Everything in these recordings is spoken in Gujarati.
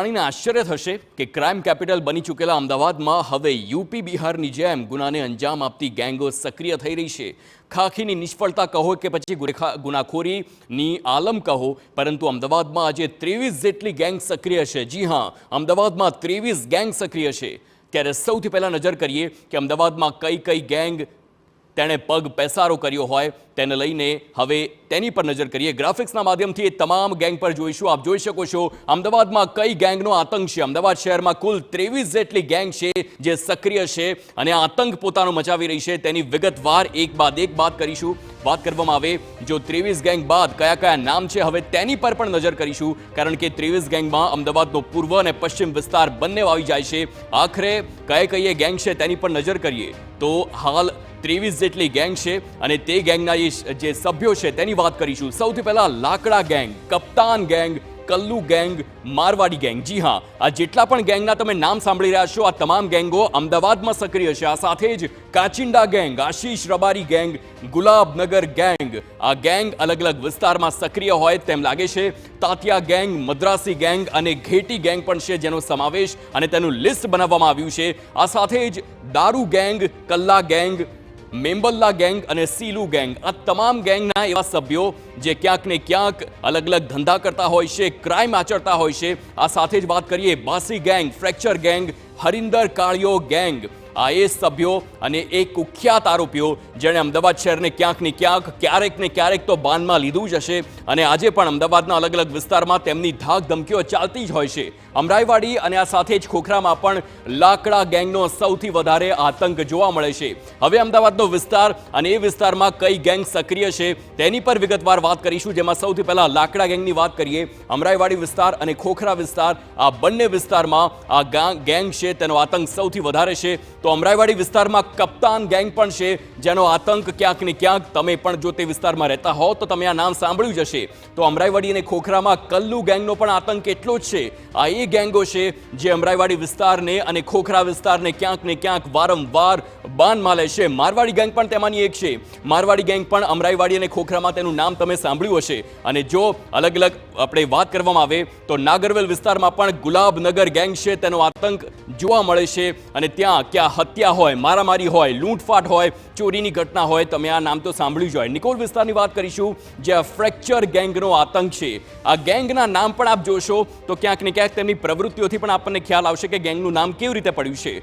જાણીને આશ્ચર્ય થશે કે ક્રાઇમ કેપિટલ બની ચૂકેલા અમદાવાદમાં હવે યુપી બિહારની જેમ ગુનાને અંજામ આપતી ગેંગો સક્રિય થઈ રહી છે। ખાખીની નિષ્ફળતા કહો કે પછી ગુનાખોરીની આલમ કહો, પરંતુ અમદાવાદમાં આજે 23 જેટલી ગેંગ સક્રિય છે। જી હા, અમદાવાદમાં 23 ગેંગ સક્રિય છે। ત્યારે સૌથી પહેલા નજર કરીએ કે અમદાવાદમાં કઈ કઈ ગેંગ તેણે પગ પેસારો કર્યો હોય તેને લઈને હવે તેની પર નજર કરીએ। ગ્રાફિક્સના માધ્યમથી એ તમામ ગેંગ પર જોઈશું। આપ જોઈ શકો છો અમદાવાદમાં કઈ ગેંગનો આતંક છે। અમદાવાદ શહેરમાં કુલ 23 જેટલી ગેંગ છે જે સક્રિય છે અને આતંક પોતાનો મચાવી રહી છે। તેની વિગતવાર એક બાદ એક વાત કરીશું। વાત કરવામાં આવે જો 23 ગેંગ બાદ કયા કયા નામ છે હવે તેની પર પણ નજર કરીશું, કારણ કે 23 ગેંગમાં અમદાવાદનો પૂર્વ અને પશ્ચિમ વિસ્તાર બંને આવી જાય છે। આખરે કઈ ગેંગ છે તેની પર નજર કરીએ તો હાલ 23 જેટલી ગેંગ છે અને તે ગેંગના જે સભ્યો છે તેની વાત કરીશું। સૌથી પહેલા લાકડા ગેંગ, કપ્તાન gang, Kallu gang, Marwadi gang. જી હા, આ જેટલા પણ ગેંગના તમે નામ સાંભળી રહ્યા છો આ તમામ ગેંગો અમદાવાદમાં સક્રિય છે। આ સાથે જ કાચિંડા ગેંગ, આશીષ રબારી ગેંગ, ગુલાબનગર ગેંગ, આ ગેંગ અલગ અલગ વિસ્તારમાં સક્રિય હોય તેમ લાગે છે। તાતિયા ગેંગ, મદ્રાસી ગેંગ અને ઘેટી ગેંગ પણ છે જેનો સમાવેશ અને તેનું લિસ્ટ બનાવવામાં આવ્યું છે। આ સાથે જ દારૂ ગેંગ, કલ્લા ગેંગ, મેમ્બલ્લા ગેંગ અને સીલુ ગેંગ, આ તમામ ગેંગના એવા સભ્યો જે ક્યાંક ને ક્યાંક અલગ અલગ ધંધા કરતા હોય છે, ક્રાઇમ આચરતા હોય છે। આ સાથે જ વાત કરીએ બાસી ગેંગ, ફ્રેક્ચર ગેંગ, હરિંદર કાળિયો ગેંગ, આ એ સભ્યો અને એ કુખ્યાત આરોપીઓ જેણે અમદાવાદ શહેરને ક્યાંક ને ક્યાંક ક્યારેક ને ક્યારેક તો બાનમાં લીધું જ હશે અને આજે પણ અમદાવાદના અલગ અલગ વિસ્તારમાં તેમની ધાક ધમકીઓ ચાલતી જ હોય છે। અમરાઈવાડી અને આ સાથે જ ખોખરામાં પણ લાકડા ગેંગનો સૌથી વધારે આતંક જોવા મળે છે। હવે અમદાવાદનો વિસ્તાર અને એ વિસ્તારમાં કઈ ગેંગ સક્રિય છે તેની પર વિગતવાર વાત કરીશું, જેમાં સૌથી પહેલા લાકડા ગેંગની વાત કરીએ। અમરાઈવાડી વિસ્તાર અને ખોખરા વિસ્તાર આ બંને વિસ્તારમાં આ ગેંગ છે તેનો આતંક સૌથી વધારે છે। તો અમરાઈવાડી વિસ્તારમાં કપ્તાન ગેંગ પણ છે જેનો આતંક ક્યાંક ને ક્યાંક તમે પણ જો તે વિસ્તારમાં રહેતા હો તો તમે આ નામ સાંભળ્યું જ હશે। તો અમરાઈવાડી અને ખોખરામાં કલ્લુ ગેંગનો પણ આતંક એટલો જ છે। આ એ ગેંગો છે જે અમરાઈવાડી વિસ્તારને અને ખોખરા વિસ્તારને ક્યાંક ને ક્યાંક વારંવાર બાનમાં લે છે। મારવાડી ગેંગ પણ તેમાંની એક છે। મારવાડી ગેંગ પણ અમરાઈવાડી અને ખોખરામાં તેનું નામ તમે સાંભળ્યું હશે। અને જો અલગ અલગ આપણે વાત કરવામાં આવે તો નાગરવેલ વિસ્તારમાં પણ ગુલાબનગર ગેંગ છે તેનો આતંક જોવા મળે છે અને ત્યાં ક્યાં હત્યા હોય, મારામારી હોય, લૂંટફાટ હોય, ચોરીની ઘટના હોય, તમે આ નામ તો સાંભળ્યું જ હોય। નિકોલ વિસ્તારની વાત કરીશું જ્યાં ફ્રેક્ચર ગેંગનો આતંક છે। આ ગેંગના નામ પણ આપ જોશો તો ક્યાંક ને ક્યાંક તેમની પ્રવૃત્તિઓથી પણ આપણને ખ્યાલ આવશે કે ગેંગનું નામ કેવી રીતે પડ્યું છે।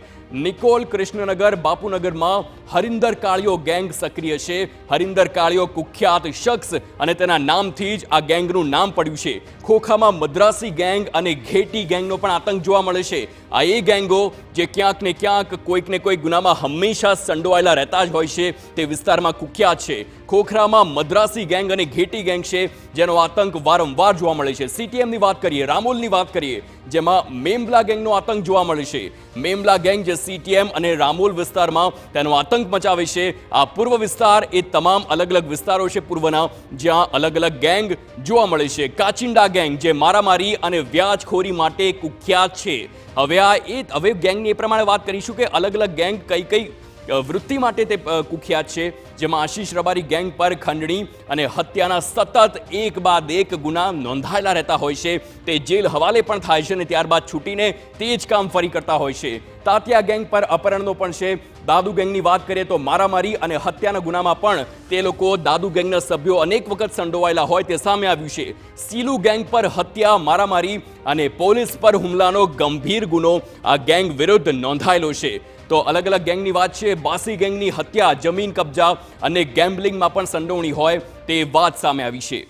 નિકોલ, કૃષ્ણનગર, બાપુનગરમાં હરિંદર કાળિયો ગેંગ સક્રિય છે। હરિંદર કાળિયો કુખ્યાત શખ્સ અને તેના નામથી જ આ ગેંગનું નામ પડ્યું છે। ખોખામાં મદ્રાસી ગેંગ અને ઘેટી ગેંગનો પણ આતંક જોવા મળે છે। આ એ ગેંગો જે ક્યાંક ને ક્યાંક કોઈક ને કોઈક ગુનામાં હંમેશા સંડોવાયેલા રહેતા જ હોય છે તે વિસ્તારમાં કુખ્યાત છે। ખોખરામાં મદ્રાસી ગેંગ અને ઘેટી ગેંગ છે જેનો આતંક વારંવાર જોવા મળે છે। સીટીએમની વાત કરીએ, રામોલની વાત કરીએ જેમાં મેમ્બલા ગેંગનો આતંક જોવા મળે છે। મેમ્બલા ગેંગ જે સીટીએમ અને રામોલ વિસ્તારમાં તેનો આતંક મચાવે છે। આ પૂર્વ વિસ્તાર એ તમામ અલગ અલગ વિસ્તારો છે પૂર્વના જ્યાં અલગ અલગ ગેંગ જોવા મળે છે। કાચિંડા ગેંગ જે મારામારી અને વ્યાજખોરી માટે કુખ્યાત છે। હવે ગેંગની એ પ્રમાણે વાત કરીશું કે અલગ અલગ ગેંગ કઈ વૃત્તિ માટે તે કુખ્યાત છે, જેમાં આશીષ રબારી ગેંગ પર ખંડણી અને હત્યાના સતત એક બાદ એક ગુના નોંધાયેલા રહેતા હોય છે। તે જેલ હવાલે પણ થાય છે અને ત્યારબાદ છૂટીને તે જ કામ ફરી કરતા હોય છે। તાતિયા ગેંગ પર અપહરણનો પણ છે। દાદુ ગેંગની વાત કરીએ તો મારામારી અને હત્યાના ગુનામાં પણ તે લોકો દાદુ ગેંગના સભ્યો અનેક વખત સંડોવાયેલા હોય તે સામે આવ્યું છે। સીલુ ગેંગ પર હત્યા, મારામારી અને પોલીસ પર હુમલાનો ગંભીર ગુનો આ ગેંગ વિરુદ્ધ નોંધાયેલો છે। તો અલગ અલગ ગેંગની વાત છે। બાસી ગેંગની હત્યા, જમીન કબજા અને ગેમ્બલિંગમાં પણ સંડોવણી હોય તે વાત સામે આવી છે।